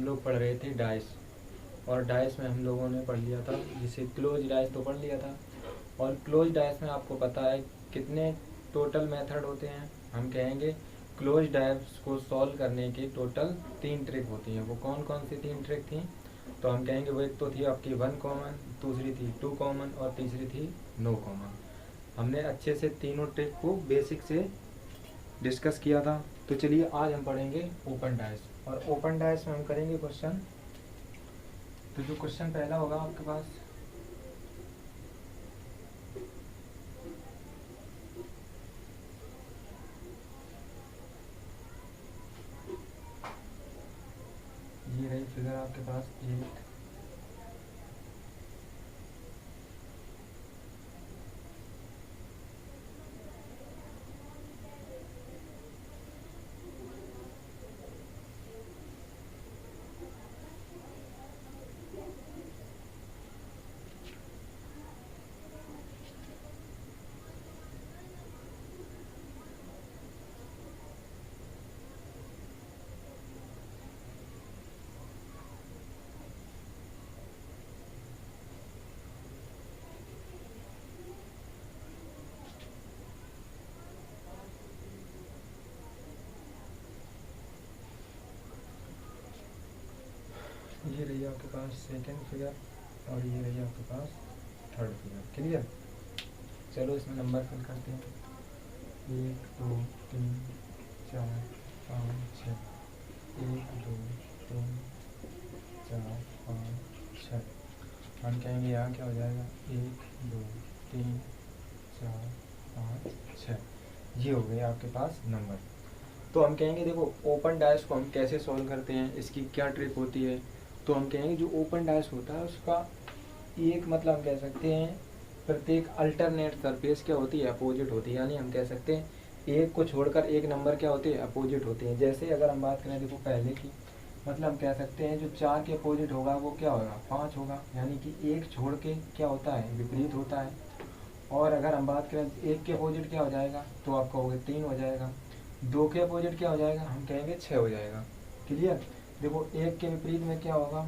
लोग पढ़ रहे थे डाइस, और डाइस में हम लोगों ने पढ़ लिया था, जिसे क्लोज डाइस तो पढ़ लिया था। और क्लोज डाइस में आपको पता है कितने टोटल मेथड होते हैं। हम कहेंगे क्लोज डाइस को सॉल्व करने के टोटल 3 ट्रिक होती हैं। वो कौन कौन सी 3 ट्रिक थी? तो हम कहेंगे वो एक तो थी आपकी 1 कॉमन, दूसरी थी 2 कॉमन और तीसरी थी नो कॉमन। हमने अच्छे से तीनों ट्रिक को बेसिक से डिस्कस किया था। तो चलिए आज हम पढ़ेंगे ओपन डाइस, और ओपन डाइस में हम करेंगे क्वेश्चन। तो जो क्वेश्चन पहला होगा आपके पास, ये रही फिगर आपके पास 8। ये रही आपके पास सेकंड फिगर, और ये रही आपके पास थर्ड फिगर। क्लियर? चलो इसमें नंबर फिल करते हैं। 1 2 3 4 5 6। 1 2 3 4 5 6। हम कहेंगे यहाँ क्या हो जाएगा? 1 2 3 4 5 6। ये हो गए आपके पास नंबर। तो हम कहेंगे देखो ओपन डाइस को हम कैसे सॉल्व करते हैं, इसकी क्या ट्रिक होती है। तो हम कहेंगे जो ओपन डाइस होता है उसका एक मतलब हम कह सकते हैं प्रत्येक अल्टरनेट सरफेस क्या होती है? अपोजिट होती है। यानी हम कह सकते हैं एक को छोड़कर एक नंबर क्या होते हैं? अपोजिट होते हैं। जैसे अगर हम बात करें देखो पहले की, मतलब हम कह सकते हैं जो 4 के अपोजिट होगा वो क्या होगा? 5 होगा। यानी कि एक छोड़ के क्या होता है? विपरीत होता है। और अगर हम बात करें 1 के अपोजिट क्या हो जाएगा? तो आप कहोगे 3 हो जाएगा। 2 के अपोजिट क्या हो जाएगा? हम कहेंगे 6 हो जाएगा। क्लियर? देखो 1 के विपरीत में क्या होगा?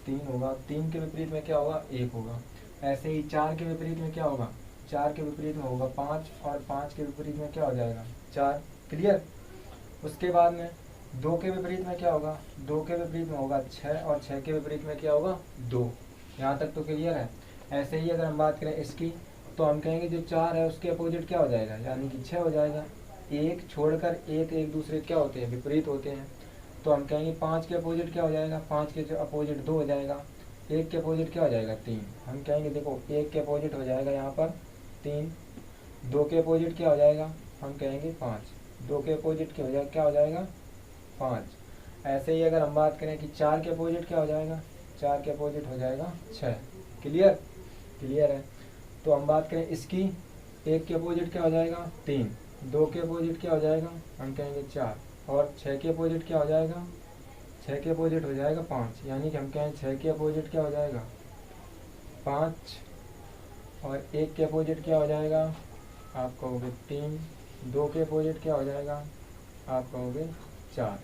3 होगा। 3 के विपरीत में क्या होगा? 1 होगा। ऐसे ही 4 के विपरीत में क्या होगा? 4 के विपरीत में होगा 5, और 5 के विपरीत में क्या हो जाएगा? 4। क्लियर? उसके बाद में 2 के विपरीत में क्या होगा? 2 के विपरीत में होगा 6, और 6 के विपरीत में क्या होगा? 2। यहाँ तक तो क्लियर है। ऐसे ही अगर हम बात करें इसकी, तो हम कहेंगे जो 4 है उसके अपोजिट क्या हो जाएगा? यानी कि 6 हो जाएगा। एक छोड़कर एक दूसरे क्या होते हैं? विपरीत होते हैं। तो हम कहेंगे 5 के अपोजिट क्या हो जाएगा? 5 के अपोजिट 2 हो जाएगा। 1 के अपोजिट क्या हो जाएगा? 3। हम कहेंगे देखो 1 के अपोजिट हो जाएगा यहाँ पर 3। 2 के अपोजिट क्या हो जाएगा? हम कहेंगे 5। 2 के अपोजिट क्या हो जाएगा? 5। ऐसे ही अगर हम बात करें कि 4 के अपोजिट क्या हो जाएगा? 4 के अपोजिट हो जाएगा 6। क्लियर? क्लियर है। तो हम बात करें इसकी, 1 के अपोजिट क्या हो जाएगा? 3। 2 के अपोजिट क्या हो जाएगा? हम कहेंगे 4। और 6 के अपोजिट क्या हो जाएगा? 6 के अपोजिट हो जाएगा 5। यानी कि हम कहें 6 के अपोजिट क्या हो जाएगा? 5। और 1 के अपोजिट क्या हो जाएगा? आप कहोगे 3। 2 के अपोजिट क्या हो जाएगा? आप कहोगे 4।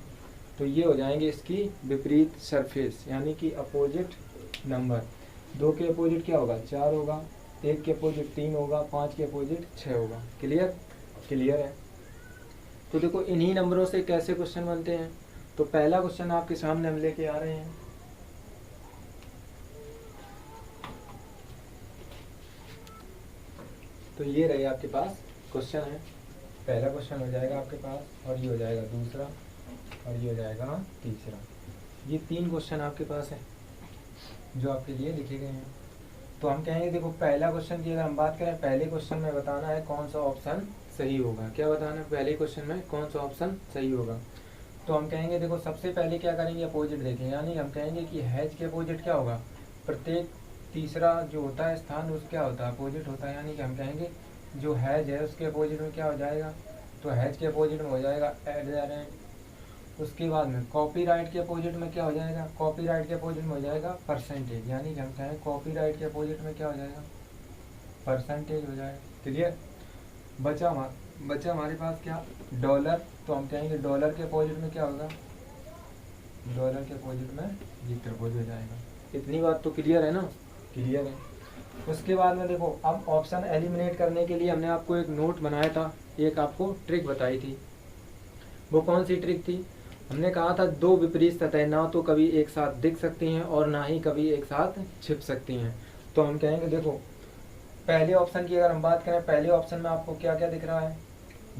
तो ये हो जाएंगे इसकी विपरीत सरफेस, यानी कि अपोजिट नंबर। 2 के अपोजिट क्या होगा? 4 होगा। 1 के अपोजिट 3 होगा। 5 के अपोजिट 6 होगा। क्लियर? क्लियर है। तो देखो इन्हीं नंबरों से कैसे क्वेश्चन बनते हैं। तो पहला क्वेश्चन आपके सामने हम लेके आ रहे हैं। तो ये रहे आपके पास क्वेश्चन है। पहला क्वेश्चन हो जाएगा आपके पास, और ये हो जाएगा दूसरा, और ये हो जाएगा तीसरा। ये 3 क्वेश्चन आपके पास है जो आपके लिए लिखे गए हैं। तो हम कहेंगे देखो पहला क्वेश्चन की अगर हम बात करें, पहले क्वेश्चन में बताना है कौन सा ऑप्शन सही होगा। क्या बताना है? पहले क्वेश्चन में कौन सा ऑप्शन सही होगा। तो हम कहेंगे देखो सबसे पहले क्या करेंगे? अपोजिट देखेंगे। यानी हम कहेंगे कि हैज के अपोजिट क्या होगा? प्रत्येक तीसरा जो होता है स्थान उस क्या होता है? अपोजिट होता है। यानी कि हम कहेंगे जो हैज है उसके अपोजिट में क्या हो जाएगा? तो हैज के अपोजिट में हो जाएगा एडजरेंट। उसके बाद में कॉपीराइट के अपोजिट में क्या हो जाएगा? कॉपीराइट के अपोजिट में हो जाएगा परसेंटेज। यानी कि हम कहें कॉपीराइट के अपोजिट में क्या हो जाएगा? परसेंटेज हो जाएगा। क्लियर? बचा हमारे पास क्या? डॉलर। तो हम कहेंगे डॉलर के अपोजिट में क्या होगा? डॉलर के अपोजिट में ये त्रिभुज हो जाएगा। इतनी बात तो क्लियर है ना? क्लियर है। उसके बाद में देखो, अब ऑप्शन एलिमिनेट करने के लिए हमने आपको एक नोट बनाया था, एक आपको ट्रिक बताई थी। वो कौन सी ट्रिक थी? हमने कहा था दो विपरीत सतह ना तो कभी एक साथ दिख सकती हैं और ना ही कभी एक साथ छिप सकती हैं। तो हम कहेंगे देखो, पहले ऑप्शन की अगर हम बात करें, पहले ऑप्शन में आपको क्या क्या दिख रहा है?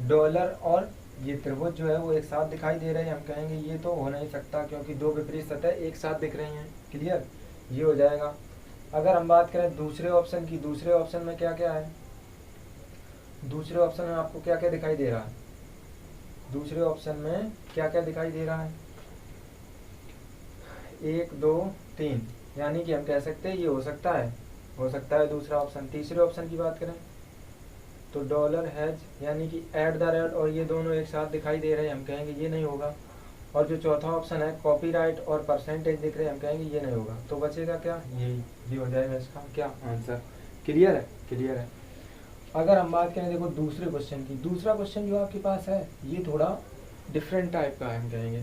डॉलर और ये त्रिभुज जो है वो एक साथ दिखाई दे रहे हैं। हम कहेंगे ये तो हो नहीं सकता क्योंकि दो विपरीत सतह एक साथ दिख रही हैं। क्लियर? ये हो जाएगा। अगर हम बात करें दूसरे ऑप्शन की, दूसरे ऑप्शन में क्या क्या है? दूसरे ऑप्शन में आपको क्या क्या दिखाई दे रहा है? दूसरे ऑप्शन में क्या क्या दिखाई दे रहा है? 1 2 3, यानी कि हम कह सकते हैं ये हो सकता है दूसरा ऑप्शन। तीसरे ऑप्शन की बात करें तो डॉलर हैज यानी कि एट द रेट और ये दोनों एक साथ दिखाई दे रहे हैं, हम कहेंगे ये नहीं होगा। और जो चौथा ऑप्शन है कॉपीराइट और परसेंटेज दिख रहे हैं, हम कहेंगे ये नहीं होगा। तो बचेगा क्या? ये हो जाएगा इसका क्या आंसर। क्लियर है? क्लियर है। अगर हम बात करें देखो दूसरे क्वेश्चन की, दूसरा क्वेश्चन जो आपके पास है ये थोड़ा डिफरेंट टाइप का है, हम कहेंगे।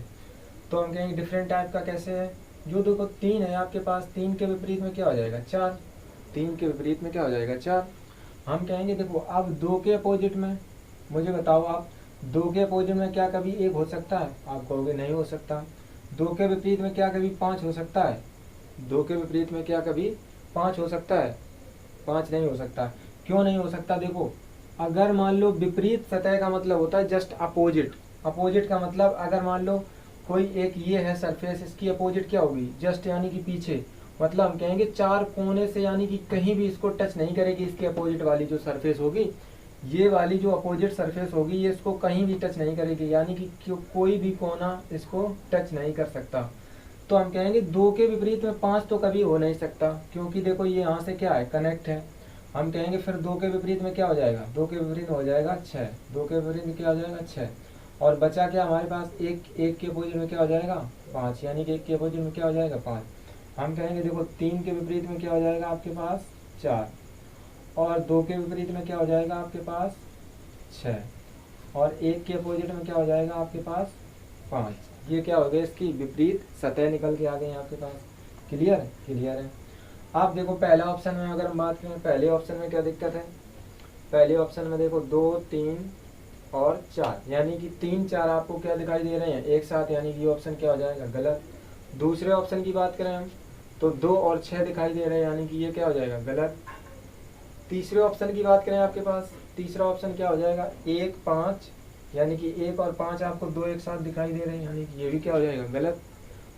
तो हम कहेंगे डिफरेंट टाइप का कैसे है? जो देखो 3 है आपके पास, 3 के विपरीत में क्या हो जाएगा? 4। 3 के विपरीत में क्या हो जाएगा? 4। हम कहेंगे देखो अब 2 के अपोजिट में, मुझे बताओ आप 2 के अपोजिट में क्या कभी 1 हो सकता है? आप कहोगे नहीं हो सकता। 2 के विपरीत में क्या कभी 5 हो सकता है? 2 के विपरीत में क्या कभी 5 हो सकता है? 5 नहीं हो सकता। क्यों नहीं हो सकता? देखो, अगर मान लो विपरीत सतह का मतलब होता है जस्ट अपोजिट। अपोजिट का मतलब अगर मान लो कोई एक ये है सरफेस, इसकी अपोजिट क्या होगी? जस्ट यानी कि पीछे। मतलब हम कहेंगे 4 कोने से यानी कि कहीं भी इसको टच नहीं करेगी, इसकी अपोजिट वाली जो सरफेस होगी, ये वाली जो अपोजिट सरफेस होगी ये इसको कहीं भी टच नहीं करेगी, यानी कि कोई भी कोना इसको टच नहीं कर सकता। तो हम कहेंगे 2 के विपरीत में 5 तो कभी हो नहीं सकता, क्योंकि देखो ये यहाँ से क्या है? कनेक्ट है। हम कहेंगे फिर 2 के विपरीत में क्या हो जाएगा? 2 के विपरीत में हो जाएगा 6। 2 के विपरीत में क्या हो जाएगा? 6। और बचा क्या हमारे पास? एक के अपोजिट में क्या हो जाएगा? 5, यानी कि 1 के अपोजिट में क्या हो जाएगा? 5। हम कहेंगे देखो 3 के विपरीत में क्या हो जाएगा आपके पास? 4। और 2 के विपरीत में क्या हो जाएगा आपके पास? 6। और 1 के अपोजिट में क्या हो जाएगा आपके पास? 5। ये क्या हो गया? इसकी विपरीत सतह निकल के आ गई आपके पास। क्लियर? क्लियर है। आप देखो पहला ऑप्शन में अगर हम बात करें, पहले ऑप्शन में क्या दिक्कत है? पहले ऑप्शन में देखो 2 3 और 4, यानी कि 3 4 आपको क्या दिखाई दे रहे हैं? एक साथ, यानी कि ये ऑप्शन क्या हो जाएगा? गलत। दूसरे ऑप्शन की बात करें हम तो 2 और 6 दिखाई दे रहे हैं, यानी कि ये क्या हो जाएगा? गलत। तीसरे ऑप्शन की बात करें आपके पास, तीसरा ऑप्शन क्या हो जाएगा? 1 5, यानी कि 1 और 5 आपको 2 एक साथ दिखाई दे रहे हैं, यानी कि ये भी क्या हो जाएगा? गलत।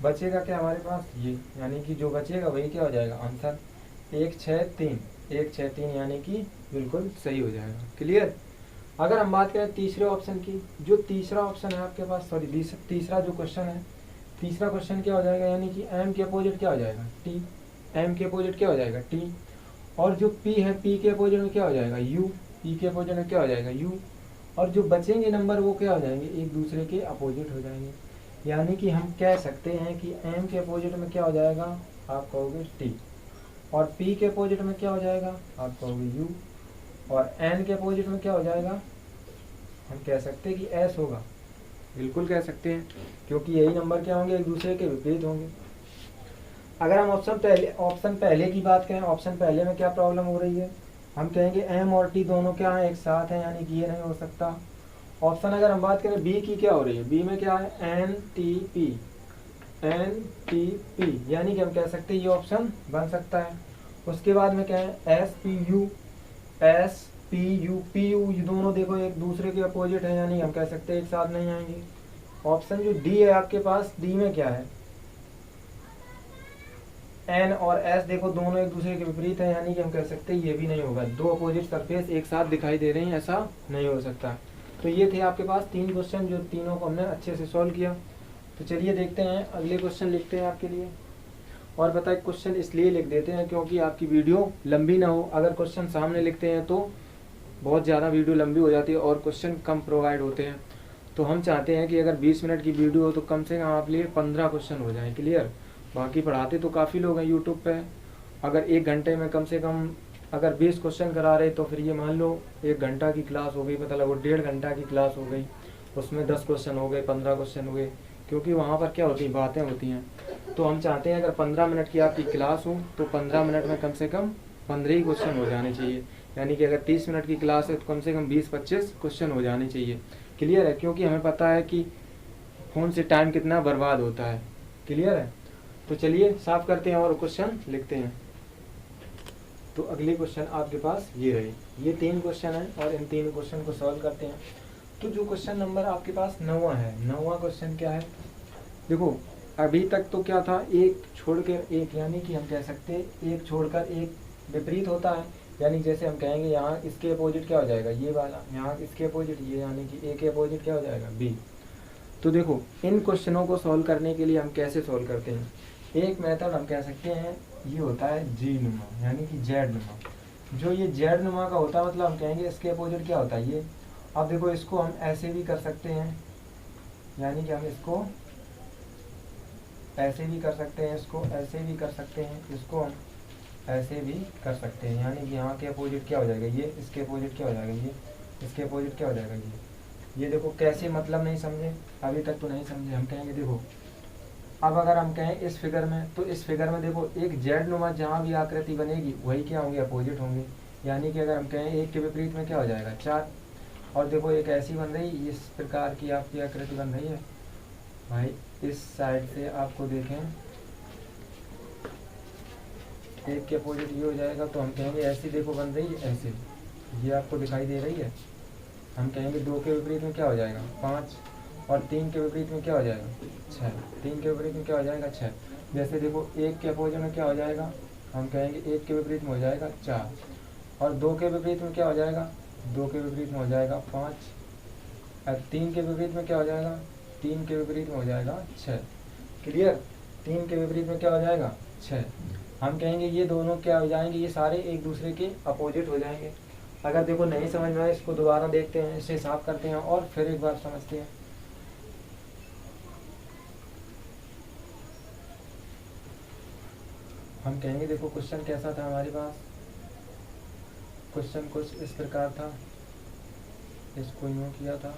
बचेगा क्या हमारे पास? ये, यानी कि जो बचेगा वही क्या हो जाएगा? आंसर 1 6 3। 1 6 3 यानी कि बिल्कुल सही हो जाएगा। क्लियर? अगर हम बात करें तीसरे ऑप्शन की, जो तीसरा ऑप्शन है आपके पास, सॉरी तीसरा जो क्वेश्चन है, तीसरा क्वेश्चन क्या हो जाएगा? यानी कि एम के अपोजिट क्या हो जाएगा? टी। एम के अपोजिट क्या हो जाएगा? टी। और जो पी है, पी के अपोजिट में क्या हो जाएगा? यू। पी के अपोजिट में क्या हो जाएगा? यू। और जो बचेंगे नंबर वो क्या हो जाएंगे? एक दूसरे के अपोजिट हो जाएंगे, यानी कि हम कह सकते हैं कि एम के अपोजिट में क्या हो जाएगा? आप कहोगे टी। और पी के अपोजिट में क्या हो जाएगा? आप कहोगे यू। और एन के अपोजिट में क्या हो जाएगा? हम कह सकते हैं कि एस होगा। बिल्कुल कह सकते हैं, क्योंकि यही नंबर क्या होंगे? एक दूसरे के विपरीत होंगे। अगर हम ऑप्शन पहले की बात करें, ऑप्शन पहले में क्या प्रॉब्लम हो रही है? हम कहेंगे एम और टी दोनों क्या है? एक साथ हैं, यानी कि ये नहीं हो सकता। ऑप्शन अगर हम बात करें बी की, क्या हो रही है? बी में क्या है? N T P. N T P, यानी कि हम कह सकते हैं ये ऑप्शन बन सकता है। उसके बाद में क्या है? S P U. S P U, P U, ये दोनों देखो एक दूसरे के अपोजिट है, यानी हम कह सकते हैं एक साथ नहीं आएंगे। ऑप्शन जो डी है आपके पास, डी में क्या है? एन और एस देखो दोनों एक दूसरे के विपरीत है, यानी कि हम कह सकते हैं ये भी नहीं होगा। दो अपोजिट सरफेस एक साथ दिखाई दे रहे हैं, ऐसा नहीं हो सकता। तो ये थे आपके पास 3 क्वेश्चन, जो तीनों को हमने अच्छे से सॉल्व किया। तो चलिए देखते हैं अगले क्वेश्चन लिखते हैं आपके लिए। और बताए क्वेश्चन इसलिए लिख देते हैं क्योंकि आपकी वीडियो लंबी ना हो। अगर क्वेश्चन सामने लिखते हैं तो बहुत ज़्यादा वीडियो लंबी हो जाती है और क्वेश्चन कम प्रोवाइड होते हैं। तो हम चाहते हैं कि अगर 20 मिनट की वीडियो हो तो कम से कम आप लिए 15 क्वेश्चन हो जाएं। क्लियर? बाकी पढ़ाते तो काफ़ी लोग हैं यूट्यूब पे। अगर 1 घंटे में कम से कम अगर 20 क्वेश्चन करा रहे तो फिर ये मान लो 1 घंटा की क्लास हो गई, पता लगो 1.5 घंटा की क्लास हो गई, उसमें 10 क्वेश्चन हो गए, 15 क्वेश्चन हो गए। क्योंकि वहाँ पर क्या होती है, बातें होती हैं। तो हम चाहते हैं अगर 15 मिनट की आपकी क्लास हो तो 15 मिनट में कम से कम 15 ही क्वेश्चन हो जाने चाहिए। यानी कि अगर 30 मिनट की क्लास है तो कम से कम 20-25 क्वेश्चन हो जाने चाहिए। क्लियर है? क्योंकि हमें पता है कि फ़ोन से टाइम कितना बर्बाद होता है। क्लियर है? तो चलिए साफ करते हैं और क्वेश्चन लिखते हैं। तो अगले क्वेश्चन आपके पास ये रहे, ये 3 क्वेश्चन हैं और इन 3 क्वेश्चन को सॉल्व करते हैं। तो जो क्वेश्चन नंबर आपके पास 9वां है, 9वां क्वेश्चन क्या है? देखो अभी तक तो क्या था, एक छोड़कर एक, यानी कि हम कह सकते हैं एक छोड़कर एक विपरीत होता है। यानी जैसे हम कहेंगे यहाँ इसके अपोजिट क्या हो जाएगा, ये वाला, यहाँ इसके अपोजिट ये, यानी कि ए के अपोजिट क्या हो जाएगा, बी। तो देखो इन क्वेश्चनों को सॉल्व करने के लिए हम कैसे सॉल्व करते हैं, एक मेथड हम कह सकते हैं ये होता है जी नुमा, यानी कि जेड नुमा। जो ये जेड नुमा का होता है मतलब हम कहेंगे इसके अपोजिट क्या होता है, ये। अब देखो इसको हम ऐसे भी कर सकते हैं, यानी कि हम इसको ऐसे भी कर सकते हैं, इसको ऐसे भी कर सकते हैं, इसको हम ऐसे भी कर सकते हैं। यानी कि यहाँ के अपोजिट क्या हो जाएगा, ये इसके अपोजिट क्या हो जाएगा, ये इसके अपोजिट क्या हो जाएगा, ये देखो कैसे, मतलब नहीं समझे अभी तक तो नहीं समझे। हम कहेंगे देखो अब अगर हम कहें इस फिगर में, तो इस फिगर में देखो एक जेड नुमा जहाँ भी आकृति बनेगी वही क्या होंगे, अपोजिट होंगे। यानी कि अगर हम कहें एक के विपरीत में क्या हो जाएगा, 4। और देखो एक ऐसी बन रही, इस प्रकार की आपकी आकृति बन रही है भाई, इस साइड से आपको देखें एक के अपोजिट ये हो जाएगा, तो हम कहेंगे ऐसी देखो बन रही है, ऐसे ये आपको दिखाई दे रही है। हम कहेंगे 2 के विपरीत में क्या हो जाएगा, 5, और 3 के विपरीत में क्या हो जाएगा, 6। 3 के विपरीत में क्या हो जाएगा, 6। जैसे देखो 1 के अपोजिट में क्या हो जाएगा, हम कहेंगे 1 के विपरीत में हो जाएगा 4, और 2 के विपरीत में क्या हो जाएगा, 2 के विपरीत में हो जाएगा 5, और 3 के विपरीत में क्या हो जाएगा, 3 के विपरीत में हो जाएगा 6। क्लियर? 3 के विपरीत में क्या हो जाएगा, 6। हम कहेंगे ये दोनों क्या हो जाएंगे, ये सारे एक दूसरे के अपोजिट हो जाएंगे। अगर देखो नहीं समझ में आए इसको दोबारा देखते हैं, इसे साफ करते हैं और फिर एक बार समझते हैं। हम कहेंगे देखो क्वेश्चन कैसा था हमारे पास, क्वेश्चन कुछ इस प्रकार था, इसको यूँ किया था,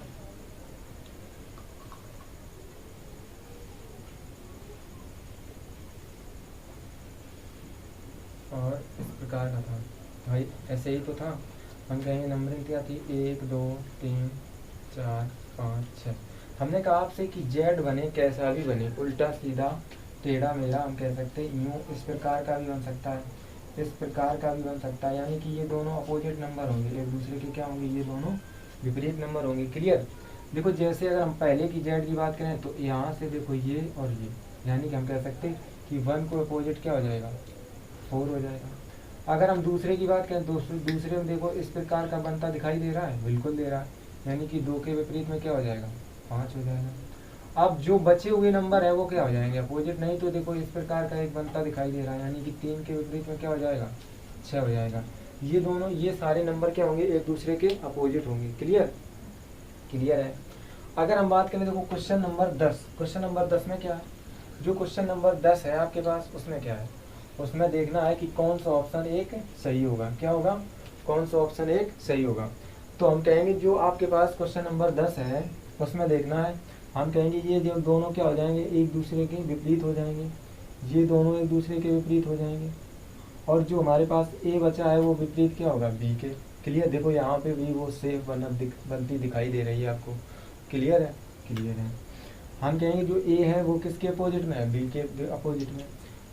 और इस प्रकार का था भाई, ऐसे ही तो था। हम कहेंगे नंबरिंग क्या थी, 1 2 3 4 5 6। हमने कहा आपसे कि जेड बने कैसा भी बने, उल्टा सीधा टेढ़ा मेढ़ा, हम कह सकते हैं यूँ, इस प्रकार का भी बन सकता है, इस प्रकार का भी बन सकता है। यानी कि ये दोनों अपोजिट नंबर होंगे, एक दूसरे के क्या होंगे, ये दोनों विपरीत नंबर होंगे। क्लियर? देखो जैसे अगर हम पहले की जेड की बात करें तो यहाँ से देखो ये और ये, यानी कि हम कह सकते हैं कि 1 को अपोजिट क्या हो जाएगा, 4 हो जाएगा। अगर हम दूसरे की बात करें, दूसरे में देखो इस प्रकार का बनता दिखाई दे रहा है, बिल्कुल दे रहा है, यानी कि 2 के विपरीत में क्या हो जाएगा, 5 हो जाएगा। अब जो बचे हुए नंबर है वो क्या हो जाएंगे, अपोजिट। नहीं तो देखो इस प्रकार का एक बनता दिखाई दे रहा है, यानी कि 3 के विपरीत में क्या हो जाएगा, 6 हो जाएगा। ये दोनों, ये सारे नंबर क्या होंगे, एक दूसरे के अपोजिट होंगे। क्लियर? क्लियर है? अगर हम बात करें देखो क्वेश्चन नंबर 10, क्वेश्चन नंबर 10 में क्या है, जो क्वेश्चन नंबर 10 है आपके पास उसमें क्या है, उसमें देखना है कि कौन सा ऑप्शन एक सही होगा। क्या होगा, कौन सा ऑप्शन एक सही होगा। तो हम कहेंगे जो आपके पास क्वेश्चन नंबर 10 है उसमें देखना है, हम कहेंगे ये जो दोनों क्या हो जाएंगे, एक दूसरे के विपरीत हो जाएंगे, ये दोनों एक दूसरे के विपरीत हो जाएंगे, और जो हमारे पास ए बचा है वो विपरीत क्या होगा, बी के। क्लियर? देखो यहाँ पे भी वो सेफ बनती दिखाई दे रही है आपको। क्लियर है? क्लियर है। हम कहेंगे जो ए है वो किसके अपोजिट में है, बी के अपोजिट में।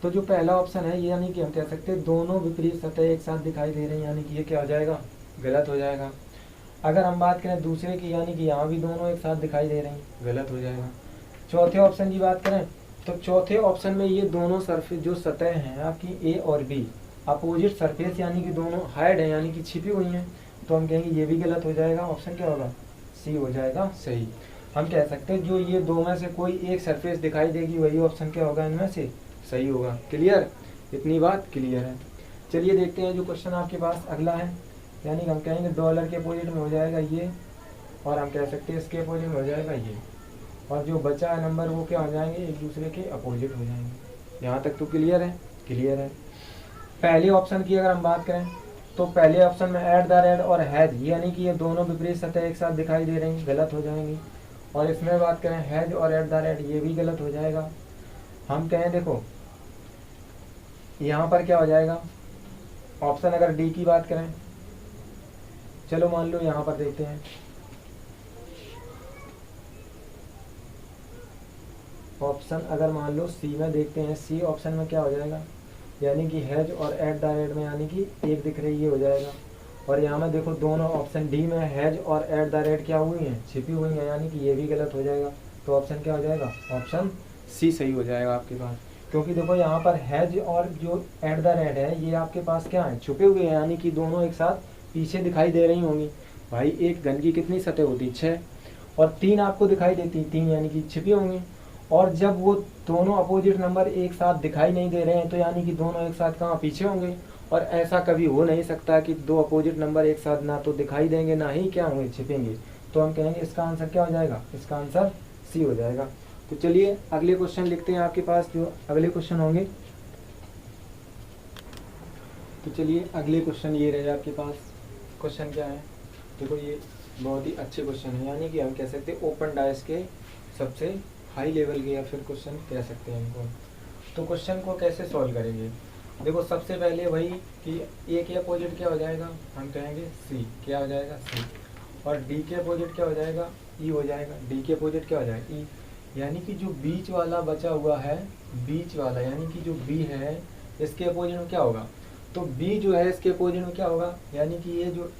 तो जो पहला ऑप्शन है ये, यानी कि हम कह सकते हैं दोनों विपरीत सतह एक साथ दिखाई दे रही हैं, यानी कि ये क्या हो जाएगा, गलत हो जाएगा। अगर हम बात करें दूसरे की, यानी कि यहाँ भी दोनों एक साथ दिखाई दे रही हैं, गलत हो जाएगा। चौथे ऑप्शन की बात करें तो चौथे ऑप्शन में ये दोनों सरफेस जो सतह हैं आपकी ए और बी, अपोजिट सरफेस, यानी कि दोनों हाइड है, यानी कि छिपी हुई हैं, तो हम कहेंगे ये भी गलत हो जाएगा। ऑप्शन क्या होगा, सी हो जाएगा सही। हम कह सकते हैं जो ये दो में से कोई एक सरफेस दिखाई देगी वही ऑप्शन क्या होगा, इनमें से सही होगा। क्लियर? इतनी बात क्लियर है। चलिए देखते हैं जो क्वेश्चन आपके पास अगला है, यानी हम कहेंगे डॉलर के अपोजिट में हो जाएगा ये, और हम कह सकते हैं इसके अपोजिट में हो जाएगा ये, और जो बचा है नंबर वो क्या हो जाएंगे, एक दूसरे के अपोजिट हो जाएंगे। यहाँ तक तो क्लियर है? क्लियर है। पहले ऑप्शन की अगर हम बात करें तो पहले ऑप्शन में एट द रेट और हैज, यानी कि ये दोनों विपरीत सतह एक साथ दिखाई दे रही, गलत हो जाएंगी। और इसमें बात करें हैज और एट द रेट, ये भी गलत हो जाएगा। हम कहें देखो यहाँ पर क्या हो जाएगा, ऑप्शन अगर डी की बात करें, चलो मान लो यहाँ पर देखते हैं, ऑप्शन अगर मान लो सी में देखते हैं, सी ऑप्शन में क्या हो जाएगा, यानी कि हैज और एट द रेट में यानी कि एक दिख रही है हो जाएगा। और यहाँ में देखो दोनों ऑप्शन डी में हैज और एट द रेट क्या हुई हैं, छिपी हुई हैं, यानी कि ये भी गलत हो जाएगा। तो ऑप्शन क्या हो जाएगा, ऑप्शन सी सही हो जाएगा आपके पास। क्योंकि देखो यहाँ पर हैज और जो एट द रेट है ये आपके पास क्या है, छुपे हुए हैं, यानी कि दोनों एक साथ पीछे दिखाई दे रही होंगी। भाई एक घन की कितनी सतह होती, 6, और 3 आपको दिखाई देती, 3 यानी कि छिपी होंगी। और जब वो दोनों अपोजिट नंबर एक साथ दिखाई नहीं दे रहे हैं तो यानी कि दोनों एक साथ कहाँ, पीछे होंगे। और ऐसा कभी हो नहीं सकता कि दो अपोजिट नंबर एक साथ ना तो दिखाई देंगे ना ही क्या होंगे, छिपेंगे। तो हम कहेंगे इसका आंसर क्या हो जाएगा, इसका आंसर सी हो जाएगा। तो चलिए अगले क्वेश्चन लिखते हैं आपके पास, जो अगले क्वेश्चन होंगे। तो चलिए अगले क्वेश्चन ये रहे आपके पास। क्वेश्चन क्या है, देखो ये बहुत ही अच्छे क्वेश्चन है, यानी कि हम कह सकते हैं ओपन डाइस के सबसे हाई लेवल के या फिर क्वेश्चन कह सकते हैं इनको। तो क्वेश्चन को कैसे सॉल्व करेंगे, देखो सबसे पहले वही कि ए के अपोजिट क्या हो जाएगा, हम कहेंगे सी, क्या हो जाएगा सी। और डी के अपोजिट क्या हो जाएगा, ई हो जाएगा। डी के अपोजिट क्या हो जाएगा, ई। यानी कि जो बीच वाला बचा हुआ है, बीच वाला यानी कि जो बी है इसके अपोजिट में क्या होगा, तो बी जो है इसके अपोजिट में क्या होगा, यानी कि ये जो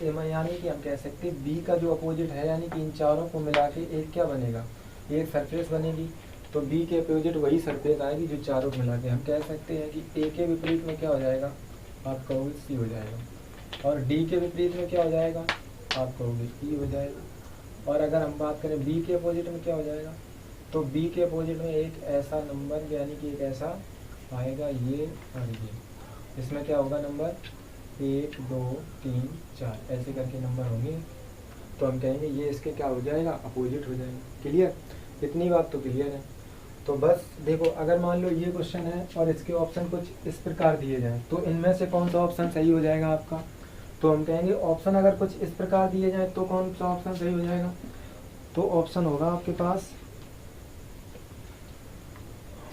यानी कि हम कह सकते हैं बी का जो अपोजिट है, यानी कि इन चारों को मिला के एक क्या बनेगा, एक सरफेस बनेगी। तो बी के अपोजिट वही सरफेस आएगी जो चारों को मिला के, हम कह सकते हैं कि ए के विपरीत में क्या हो जाएगा, आप कहोगे सी हो जाएगा। और डी के विपरीत में क्या हो जाएगा, आप कहोगे ई हो जाएगा। और अगर हम बात करें बी के अपोजिट में क्या हो जाएगा, तो बी के अपोजिट में एक ऐसा नंबर यानी कि एक ऐसा आएगा ये और ये, इसमें क्या होगा नंबर 1 2 3 4 ऐसे करके नंबर होंगे। तो हम कहेंगे ये इसके क्या हो जाएगा, अपोजिट हो जाएगा। क्लियर, इतनी बात तो क्लियर है। तो बस देखो अगर मान लो ये क्वेश्चन है और इसके ऑप्शन कुछ इस प्रकार दिए जाएं तो इनमें से कौन सा ऑप्शन सही हो जाएगा आपका, तो हम कहेंगे ऑप्शन अगर कुछ इस प्रकार दिए जाएं तो कौन सा ऑप्शन सही हो जाएगा, तो ऑप्शन होगा आपके पास,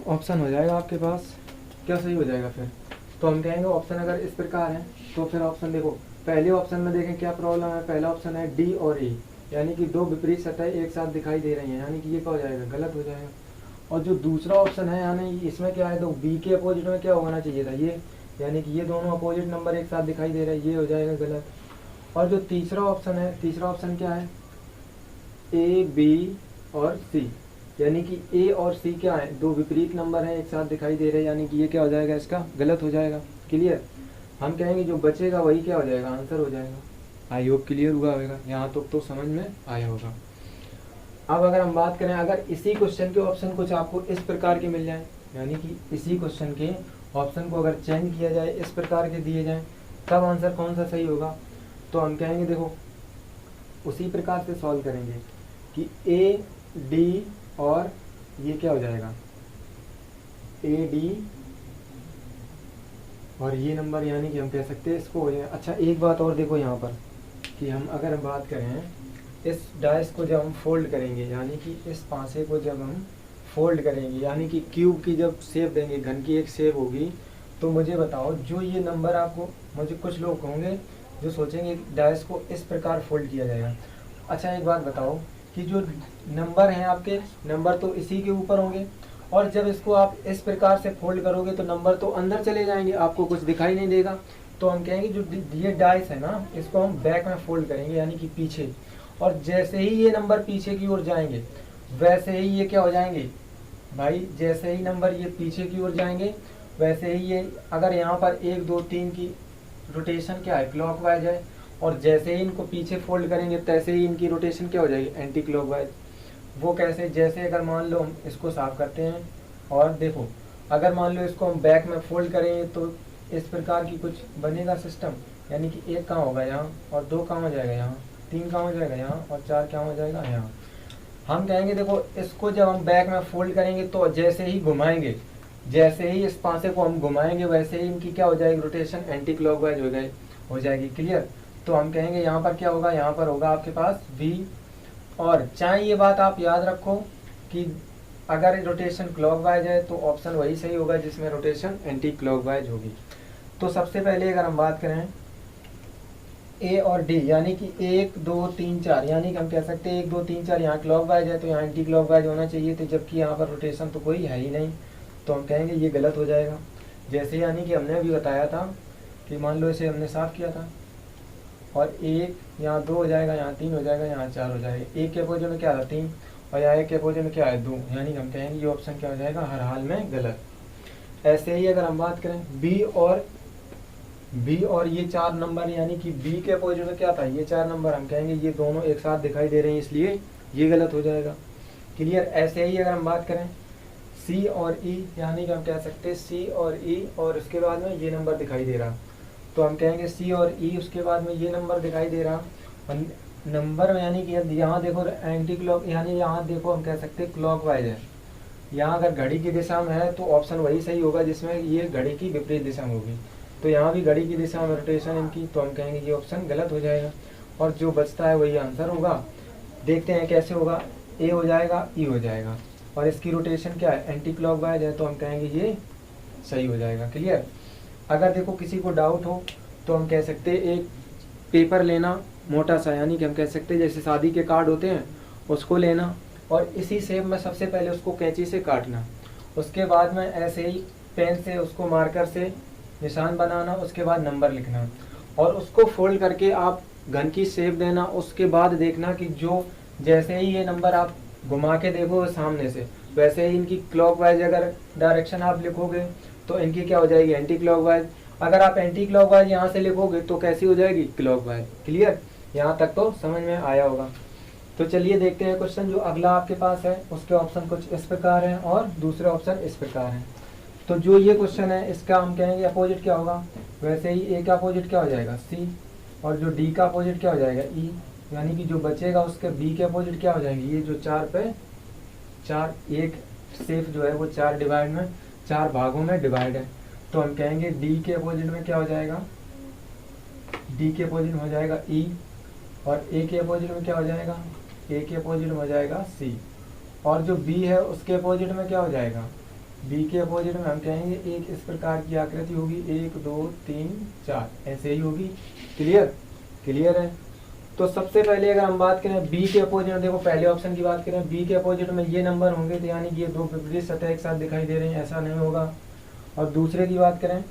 ऑप्शन हो जाएगा आपके पास क्या सही हो जाएगा फिर, तो हम कहेंगे ऑप्शन अगर इस प्रकार है तो फिर ऑप्शन देखो पहले ऑप्शन में देखें क्या प्रॉब्लम है, पहला ऑप्शन है डी और ए, यानी कि दो विपरीत सतह एक साथ दिखाई दे रही हैं, यानी कि ये क्या हो जाएगा, गलत हो जाएगा। और जो दूसरा ऑप्शन है यानी इसमें क्या है, तो बी के अपोजिट में क्या होना चाहिए था ये, यानी कि ये दोनों अपोजिट नंबर एक साथ दिखाई दे रहे हैं, ये हो जाएगा गलत। और जो तीसरा ऑप्शन है, तीसरा ऑप्शन क्या है, ए बी और सी, यानी कि ए और सी क्या है, दो विपरीत नंबर हैं एक साथ दिखाई दे रहे हैं, यानी कि ये क्या हो जाएगा, इसका गलत हो जाएगा। क्लियर, हम कहेंगे जो बचेगा वही क्या हो जाएगा, आंसर हो जाएगा। आई होप क्लियर हुआ होगा, यहाँ तक तो समझ में आया होगा। अब अगर हम बात करें, अगर इसी क्वेश्चन के ऑप्शन कुछ आपको इस प्रकार के मिल जाए, यानी कि इसी क्वेश्चन के ऑप्शन को अगर चेंज किया जाए, इस प्रकार के दिए जाएं, तब आंसर कौन सा सही होगा, तो हम कहेंगे देखो उसी प्रकार से सॉल्व करेंगे कि ए डी और ये क्या हो जाएगा, ए डी और ये नंबर, यानी कि हम कह सकते हैं इसको हो जाए। अच्छा एक बात और देखो यहाँ पर कि हम अगर बात करें इस डाइस को जब हम फोल्ड करेंगे, यानी कि इस पासे को जब हम फोल्ड करेंगे, यानी कि क्यूब की जब शेप देंगे, घन की एक शेप होगी, तो मुझे बताओ जो ये नंबर आपको, मुझे कुछ लोग होंगे जो सोचेंगे डाइस को इस प्रकार फोल्ड किया जाएगा। अच्छा एक बात बताओ कि जो नंबर हैं आपके, नंबर तो इसी के ऊपर होंगे, और जब इसको आप इस प्रकार से फोल्ड करोगे तो नंबर तो अंदर चले जाएंगे, आपको कुछ दिखाई नहीं देगा। तो हम कहेंगे जो ये डाइस है ना, इसको हम बैक में फोल्ड करेंगे, यानी कि पीछे, और जैसे ही ये नंबर पीछे की ओर जाएंगे वैसे ही ये क्या हो जाएंगे भाई, जैसे ही नंबर ये पीछे की ओर जाएंगे वैसे ही ये, अगर यहाँ पर 1 2 3 की रोटेशन क्या है, क्लॉकवाइज है, और जैसे ही इनको पीछे फोल्ड करेंगे तैसे ही इनकी रोटेशन क्या हो जाएगी, एंटी क्लॉकवाइज। वो कैसे, जैसे अगर मान लो हम इसको साफ करते हैं और देखो अगर मान लो इसको हम बैक में फोल्ड करेंगे तो इस प्रकार की कुछ बनेगा सिस्टम, यानी कि 1 कहाँ होगा यहाँ, और 2 कहाँ हो जाएगा यहाँ, 3 कहाँ हो जाएगा यहाँ, और 4 क्या हो जाएगा यहाँ। हम कहेंगे देखो इसको जब हम बैक में फोल्ड करेंगे तो जैसे ही घुमाएंगे, जैसे ही इस पासे को हम घुमाएंगे वैसे ही इनकी क्या हो जाएगी, रोटेशन एंटी क्लॉकवाइज हो जाएगी। क्लियर, तो हम कहेंगे यहाँ पर क्या होगा, यहाँ पर होगा आपके पास v और चाहे ये बात आप याद रखो कि अगर रोटेशन क्लॉकवाइज है तो ऑप्शन वही सही होगा जिसमें रोटेशन एंटी क्लॉकवाइज होगी। तो सबसे पहले अगर हम बात करें ए और डी यानी कि 1 2 3 4 यानी कि हम कह सकते हैं 1 2 3 4 यहाँ क्लॉकवाइज है तो यहाँ एंटी क्लॉकवाइज होना चाहिए, तो जबकि यहाँ पर रोटेशन तो कोई है ही नहीं, तो हम कहेंगे ये गलत हो जाएगा। जैसे यानी कि हमने अभी बताया था कि मान लो इसे हमने साफ किया था और 1 यहाँ 2 हो जाएगा, यहाँ 3 हो जाएगा, यहाँ 4 हो जाएगा। 1 के अपोजिट में क्या था 3 और यहाँ 1 के अपोजिट में क्या है 2, यानी हम कहेंगे ये ऑप्शन क्या हो जाएगा हर हाल में गलत। ऐसे ही अगर हम बात करें बी और ये 4 नंबर यानी कि बी के अपोजिट में क्या था ये 4 नंबर, हम कहेंगे ये दोनों एक साथ दिखाई दे रहे हैं इसलिए ये गलत हो जाएगा। क्लियर। ऐसे ही अगर हम बात करें सी और ई यानी कि हम कह सकते हैं सी और ई और उसके बाद में ये नंबर दिखाई दे रहा, तो हम कहेंगे सी और ई उसके बाद में ये नंबर दिखाई दे रहा। और नंबर में यानी कि यहाँ देखो एंटी क्लॉक यानी यहाँ देखो हम कह सकते हैं क्लॉकवाइज है, यहाँ अगर घड़ी की दिशा में है तो ऑप्शन वही सही होगा जिसमें ये घड़ी की विपरीत दिशा में होगी, तो यहाँ भी घड़ी की दिशा में रोटेशन इनकी, तो हम कहेंगे ये ऑप्शन गलत हो जाएगा और जो बचता है वही आंसर होगा। देखते हैं कैसे होगा, ए हो जाएगा ई हो जाएगा और इसकी रोटेशन क्या है एंटी क्लॉकवाइज है, तो हम कहेंगे ये सही हो जाएगा। क्लियर। अगर देखो किसी को डाउट हो तो हम कह सकते हैं एक पेपर लेना मोटा सा, यानी कि हम कह सकते हैं जैसे शादी के कार्ड होते हैं उसको लेना और इसी शेप में सबसे पहले उसको कैंची से काटना, उसके बाद में ऐसे ही पेन से उसको मार्कर से निशान बनाना, उसके बाद नंबर लिखना और उसको फोल्ड करके आप घन की शेप देना। उसके बाद देखना कि जो जैसे ही ये नंबर आप घुमा के देखो सामने से, वैसे ही इनकी क्लॉकवाइज अगर डायरेक्शन आप लिखोगे तो इनकी क्या हो जाएगी एंटी क्लॉकवाइज। अगर आप एंटी क्लॉकवाइज यहाँ से लिखोगे तो कैसी हो जाएगी क्लॉकवाइज। क्लियर। यहाँ तक तो समझ में आया होगा। तो चलिए देखते हैं क्वेश्चन जो अगला आपके पास है, उसके ऑप्शन कुछ इस प्रकार हैं और दूसरे ऑप्शन इस प्रकार हैं। तो जो ये क्वेश्चन है इसका हम कहेंगे अपोजिट क्या होगा, वैसे ही ए का अपोजिट क्या हो जाएगा सी और जो डी का अपोजिट क्या हो जाएगा ई, यानी कि जो बचेगा उसके बी के अपोजिट क्या हो जाएंगे, ये जो 4 पे 4 एक शेप जो है वो 4 डिवाइड में 4 भागों में डिवाइड है, तो हम कहेंगे डी के अपोजिट में क्या हो जाएगा, डी के अपोजिट में हो जाएगा ई और ए के अपोजिट में क्या हो जाएगा, ए के अपोजिट में हो जाएगा सी और जो बी है उसके अपोजिट में क्या हो जाएगा, बी के अपोजिट में हम कहेंगे एक इस प्रकार की आकृति होगी 1 2 3 4 ऐसे ही होगी। क्लियर। क्लियर है। तो सबसे पहले अगर हम बात करें बी के अपोजिट में, देखो पहले ऑप्शन की बात करें बी के अपोजिट में ये नंबर होंगे तो यानी कि ये दो विपरीत सतह एक साथ दिखाई दे रहे हैं, ऐसा नहीं होगा। और दूसरे की बात करें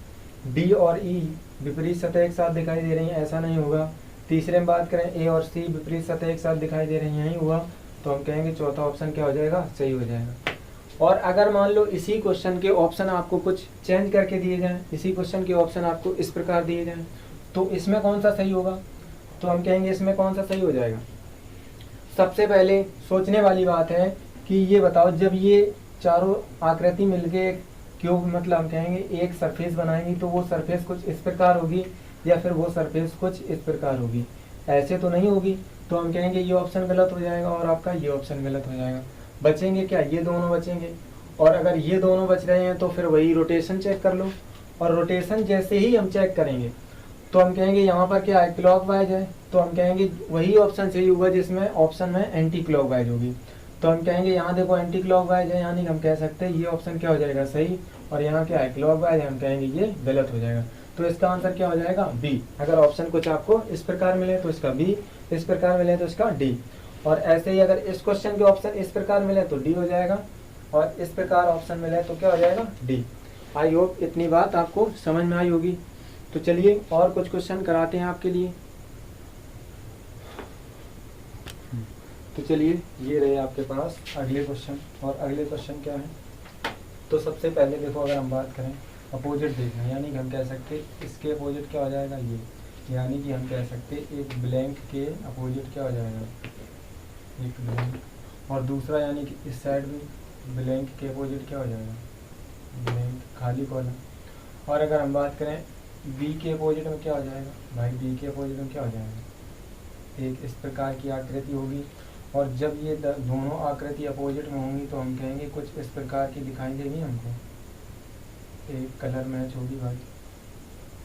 डी और ई विपरीत सतह एक साथ दिखाई दे रही हैं, ऐसा नहीं होगा। तीसरे में बात करें ए और सी विपरीत सतह एक साथ दिखाई दे रही हैं, यही हुआ, तो हम कहेंगे चौथा ऑप्शन क्या हो जाएगा सही हो जाएगा। और अगर मान लो इसी क्वेश्चन के ऑप्शन आपको कुछ चेंज करके दिए जाएं, इसी क्वेश्चन के ऑप्शन आपको इस प्रकार दिए जाएं, तो इसमें कौन सा सही होगा, तो हम कहेंगे इसमें कौन सा सही हो जाएगा। सबसे पहले सोचने वाली बात है कि ये बताओ जब ये चारों आकृति मिलके क्यूब मतलब हम कहेंगे एक सरफेस बनाएंगी तो वो सरफेस कुछ इस प्रकार होगी या फिर वो सरफेस कुछ इस प्रकार होगी, ऐसे तो नहीं होगी, तो हम कहेंगे ये ऑप्शन गलत हो जाएगा और आपका ये ऑप्शन गलत हो जाएगा। बचेंगे क्या, ये दोनों बचेंगे और अगर ये दोनों बच रहे हैं तो फिर वही रोटेशन चेक कर लो और रोटेशन जैसे ही हम चेक करेंगे तो हम कहेंगे यहाँ पर क्या है क्लॉकवाइज है, तो हम कहेंगे वही ऑप्शन सही होगा जिसमें ऑप्शन में एंटी क्लॉकवाइज होगी, तो हम कहेंगे यहाँ देखो एंटी क्लॉकवाइज है यानी हम कह सकते हैं ये ऑप्शन क्या हो जाएगा सही और यहाँ क्या है क्लॉकवाइज है, हम कहेंगे ये गलत हो जाएगा। तो इसका आंसर क्या हो जाएगा बी। अगर ऑप्शन कुछ आपको इस प्रकार मिले तो इसका बी, इस प्रकार मिले तो इसका डी, और ऐसे ही अगर इस क्वेश्चन के ऑप्शन इस प्रकार मिले तो डी हो जाएगा और इस प्रकार ऑप्शन मिले तो क्या हो जाएगा डी। आई होप इतनी बात आपको समझ में आई होगी। तो चलिए और कुछ क्वेश्चन कराते हैं आपके लिए। तो चलिए ये रहे आपके पास अगले क्वेश्चन, और अगले क्वेश्चन क्या है, तो सबसे पहले देखो अगर हम बात करें अपोजिट देखना, यानी कि हम कह सकते इसके अपोजिट क्या हो जाएगा ये, यानी कि हम कह सकते एक ब्लैंक के अपोजिट क्या हो जाएगा एक ब्लैंक, और दूसरा यानी कि इस साइड भी ब्लैंक के अपोजिट क्या हो जाएगा ब्लैंक खाली कॉलम। और अगर हम बात करें बी के अपोजिट में क्या हो जाएगा भाई, बी के अपोजिट में क्या हो जाएगा एक इस प्रकार की आकृति होगी, और जब ये दोनों आकृति अपोजिट में होंगी तो हम कहेंगे कुछ इस प्रकार की दिखाई देगी हमको, एक कलर मैच होगी भाई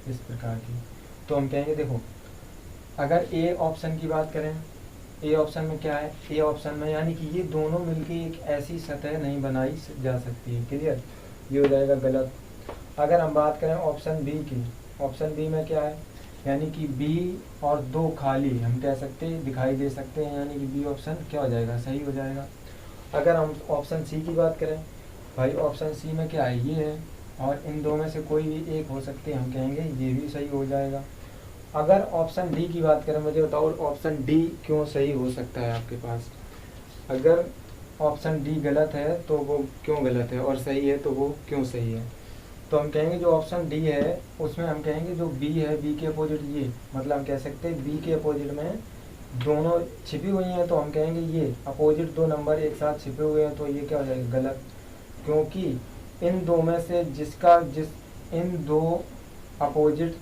इस प्रकार की। तो हम कहेंगे देखो अगर ए ऑप्शन की बात करें ए ऑप्शन में क्या है, ए ऑप्शन में यानी कि ये दोनों मिलके एक ऐसी सतह नहीं बनाई जा सकती है। क्लियर, ये हो जाएगा गलत। अगर हम बात करें ऑप्शन बी की, ऑप्शन बी में क्या है, यानी कि बी और 2 खाली हम कह सकते हैं दिखाई दे सकते हैं, यानी कि बी ऑप्शन क्या हो जाएगा, सही हो जाएगा। अगर हम ऑप्शन सी की बात करें, भाई ऑप्शन सी में क्या है, ये है और इन दो में से कोई भी एक हो सकते हैं, हम कहेंगे ये भी सही हो जाएगा। अगर ऑप्शन डी की बात करें, मुझे बताओ ऑप्शन डी क्यों सही हो सकता है आपके पास। अगर ऑप्शन डी गलत है तो वो क्यों गलत है, और सही है तो वो क्यों सही है। तो हम कहेंगे जो ऑप्शन डी है उसमें हम कहेंगे जो बी है, बी के अपोजिट ये, मतलब हम कह सकते हैं बी के अपोजिट में दोनों छिपी हुई हैं, तो हम कहेंगे ये अपोजिट 2 नंबर एक साथ छिपे हुए हैं, तो ये क्या हो जाएगा, गलत। क्योंकि इन दो में से इन 2 अपोजिट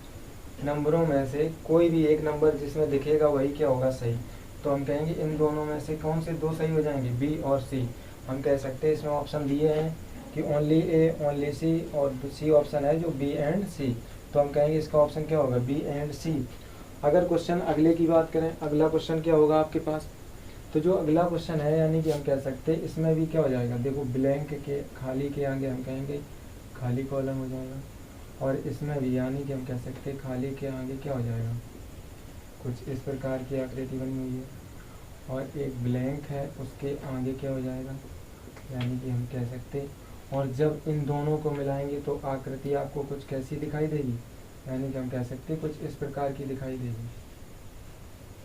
नंबरों में से कोई भी एक नंबर जिसमें दिखेगा वही क्या होगा, सही। तो हम कहेंगे इन दोनों में से कौन से 2 सही हो जाएंगे, बी और सी। हम कह सकते हैं इसमें ऑप्शन दिए हैं कि ओनली ए ओनली सी, और सी ऑप्शन है जो बी एंड सी। तो हम कहेंगे इसका ऑप्शन क्या होगा, बी एंड सी। अगर क्वेश्चन अगले की बात करें, अगला क्वेश्चन क्या होगा आपके पास, तो जो अगला क्वेश्चन है यानी कि हम कह सकते हैं इसमें भी क्या हो जाएगा, देखो ब्लैंक के खाली के आगे हम कहेंगे खाली कॉलम हो जाएगा, और इसमें भी यानी कि हम कह सकते हैं खाली के आगे क्या हो जाएगा, कुछ इस प्रकार की आकृति बनी हुई है, और एक ब्लैंक है उसके आगे क्या हो जाएगा, यानी कि हम कह सकते हैं, और जब इन दोनों को मिलाएंगे तो आकृति आपको कुछ कैसी दिखाई देगी, यानी कि हम कह सकते हैं कुछ इस प्रकार की दिखाई देगी,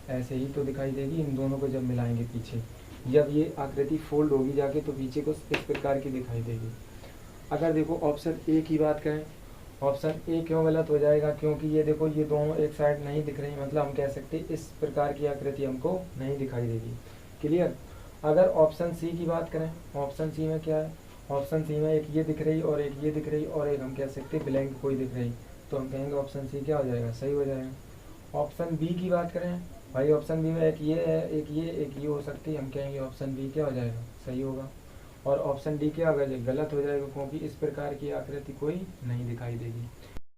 ऐसे ही तो दिखाई देगी। इन दोनों को जब मिलाएंगे पीछे, जब ये आकृति फोल्ड होगी जाके तो पीछे को इस प्रकार की दिखाई देगी। अगर देखो ऑप्शन ए की बात करें, ऑप्शन ए क्यों गलत हो जाएगा, क्योंकि ये देखो ये दोनों एक साइड नहीं दिख रही, मतलब हम कह सकते हैं इस प्रकार की आकृति हमको नहीं दिखाई देगी। क्लियर। अगर ऑप्शन सी की बात करें, ऑप्शन सी में क्या है, ऑप्शन सी में एक ये दिख रही और एक ये दिख रही और एक हम कह सकते हैं ब्लैंक कोई दिख रही, तो हम कहेंगे ऑप्शन सी क्या हो जाएगा, सही हो जाएगा। ऑप्शन बी की बात करें, भाई ऑप्शन बी में एक ये है एक ये हो सकती है, हम कहेंगे ऑप्शन बी क्या हो जाएगा, सही होगा। और ऑप्शन डी क्या होगा, गलत हो जाएगा, क्योंकि इस प्रकार की आकृति कोई नहीं दिखाई देगी।